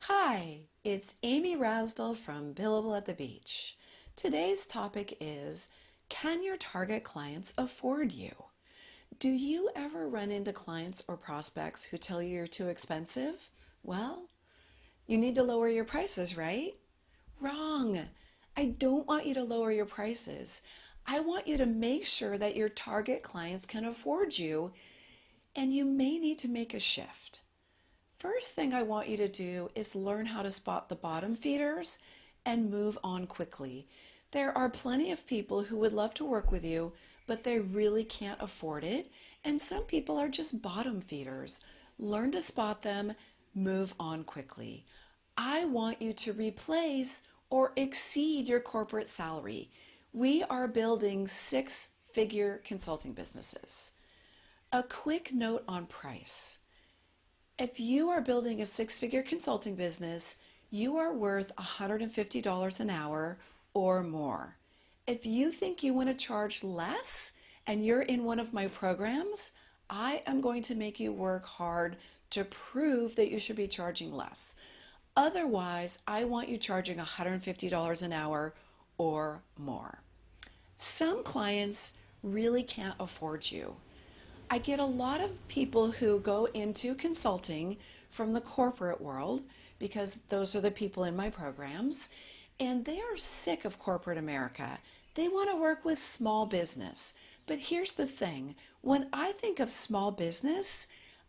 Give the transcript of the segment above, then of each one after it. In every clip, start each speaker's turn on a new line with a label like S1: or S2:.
S1: Hi, it's Amy Rasdell from Billable at the Beach. Today's topic is, can your target clients afford you? Do you ever run into clients or prospects who tell you you're too expensive? Well, you need to lower your prices, right? Wrong. I don't want you to lower your prices. I want you to make sure that your target clients can afford you, and you may need to make a shift. First thing I want you to do is learn how to spot the bottom feeders and move on quickly. There are plenty of people who would love to work with you, but they really can't afford it. And some people are just bottom feeders. Learn to spot them, move on quickly. I want you to replace or exceed your corporate salary. We are building six-figure consulting businesses. A quick note on price. If you are building a six-figure consulting business, you are worth $150 an hour or more. If you think you want to charge less and you're in one of my programs, I am going to make you work hard to prove that you should be charging less. Otherwise, I want you charging $150 an hour or more. Some clients really can't afford you. I get a lot of people who go into consulting from the corporate world because those are the people in my programs, and they are sick of corporate America. They want to work with small business. But here's the thing, when I think of small business,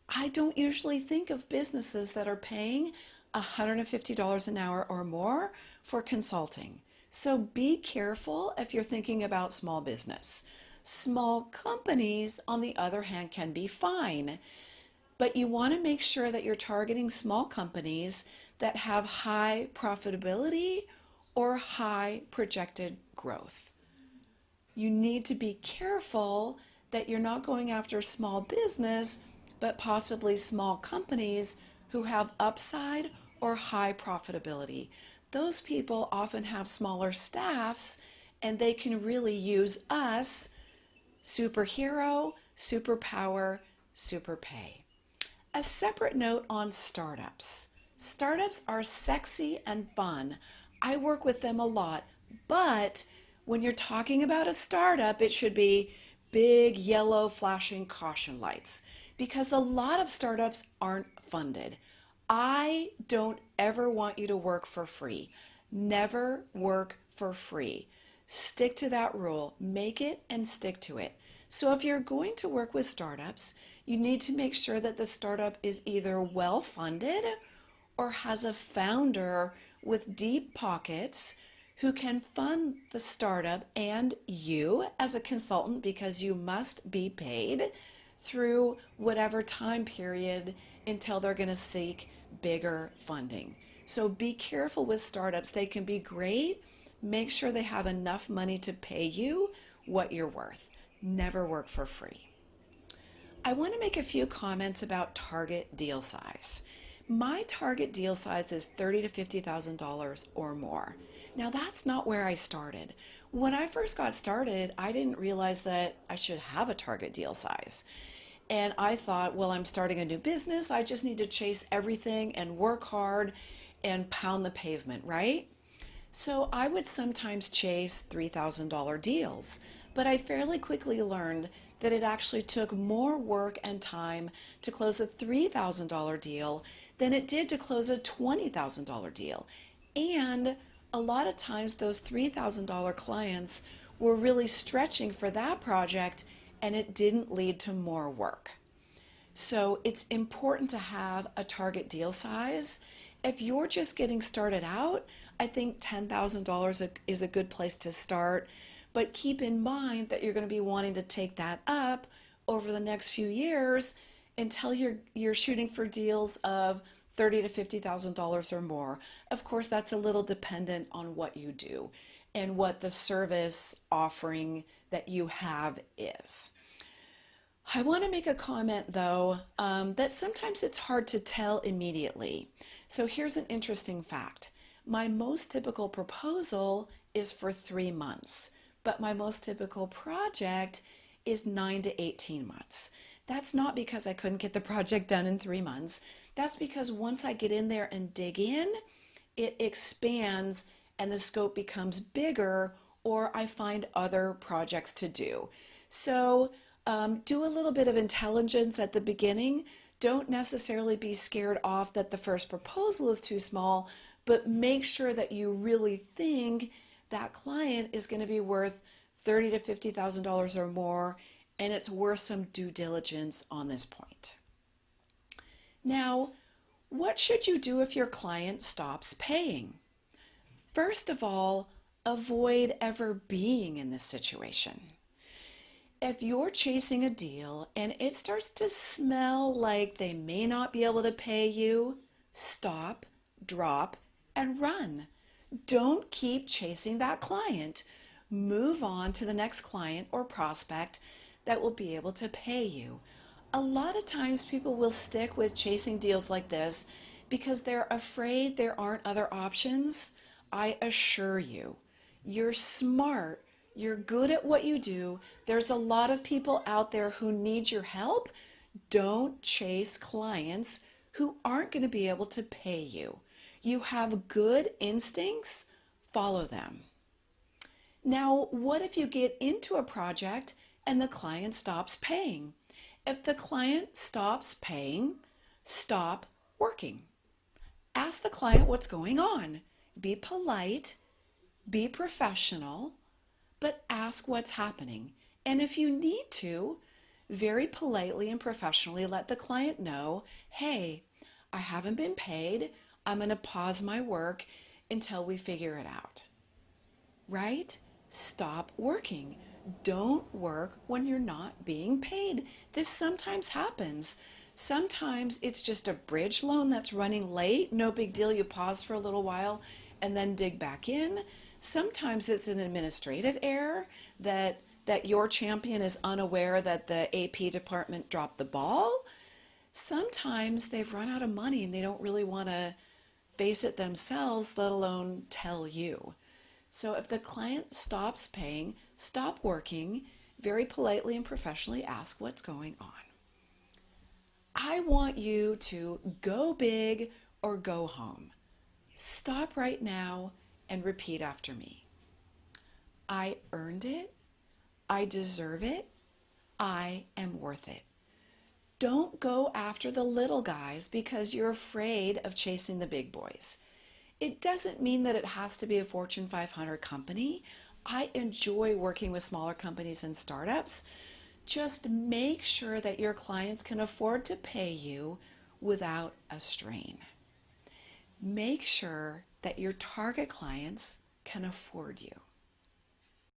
S1: I don't usually think of businesses that are paying $150 an hour or more for consulting. So be careful if you're thinking about small business. Small companies, on the other hand, can be fine, but you want to make sure that you're targeting small companies that have high profitability or high projected growth. You need to be careful that you're not going after small business, but possibly small companies who have upside or high profitability. Those people often have smaller staffs and they can really use us. Superhero, superpower, super pay. A separate note on startups. Startups are sexy and fun. I work with them a lot, but when you're talking about a startup, it should be big yellow flashing caution lights because a lot of startups aren't funded. I don't ever want you to work for free. Never work for free. Stick to that rule. Make it and stick to it. So if you're going to work with startups, you need to make sure that the startup is either well funded or has a founder with deep pockets who can fund the startup and you as a consultant, because you must be paid through whatever time period until they're going to seek bigger funding. So be careful with startups. They can be great. Make sure they have enough money to pay you what you're worth. Never work for free. I want to make a few comments about target deal size. My target deal size is $30,000 to $50,000 or more. Now that's not where I started. When I first got started, I didn't realize that I should have a target deal size. And I thought, well, I'm starting a new business. I just need to chase everything and work hard and pound the pavement, right? So I would sometimes chase $3,000 deals, but I fairly quickly learned that it actually took more work and time to close a $3,000 deal than it did to close a $20,000 deal. And a lot of times those $3,000 clients were really stretching for that project and it didn't lead to more work. So it's important to have a target deal size. If you're just getting started out, I think $10,000 is a good place to start. But keep in mind that you're going to be wanting to take that up over the next few years until you're shooting for deals of $30,000 to $50,000 or more. Of course, that's a little dependent on what you do and what the service offering that you have is. I want to make a comment though, that sometimes it's hard to tell immediately. So here's an interesting fact. My most typical proposal is for 3 months, but my most typical project is 9 to 18 months. That's not because I couldn't get the project done in 3 months. That's because once I get in there and dig in, it expands and the scope becomes bigger, or I find other projects to do. So do a little bit of intelligence at the beginning. Don't necessarily be scared off that the first proposal is too small, but make sure that you really think that client is going to be worth $30,000 to $50,000 or more, and it's worth some due diligence on this point. Now, what should you do if your client stops paying? First of all, avoid ever being in this situation. If you're chasing a deal and it starts to smell like they may not be able to pay you, stop, drop, and run. Don't keep chasing that client. Move on to the next client or prospect that will be able to pay you. A lot of times people will stick with chasing deals like this because they're afraid there aren't other options. I assure you, you're smart. You're good at what you do. There's a lot of people out there who need your help. Don't chase clients who aren't going to be able to pay you. You have good instincts, follow them. Now, what if you get into a project and the client stops paying? If the client stops paying, stop working. Ask the client what's going on. Be polite, be professional, but ask what's happening. And if you need to, very politely and professionally let the client know, hey, I haven't been paid. I'm going to pause my work until we figure it out. Right? Stop working. Don't work when you're not being paid. This sometimes happens. Sometimes it's just a bridge loan that's running late. No big deal. You pause for a little while and then dig back in. Sometimes it's an administrative error that your champion is unaware that the AP department dropped the ball. Sometimes they've run out of money and they don't really want to face it themselves, let alone tell you. So if the client stops paying, stop working, very politely and professionally ask what's going on. I want you to go big or go home. Stop right now and repeat after me. I earned it. I deserve it. I am worth it. Don't go after the little guys because you're afraid of chasing the big boys. It doesn't mean that it has to be a Fortune 500 company. I enjoy working with smaller companies and startups. Just make sure that your clients can afford to pay you without a strain. Make sure that your target clients can afford you.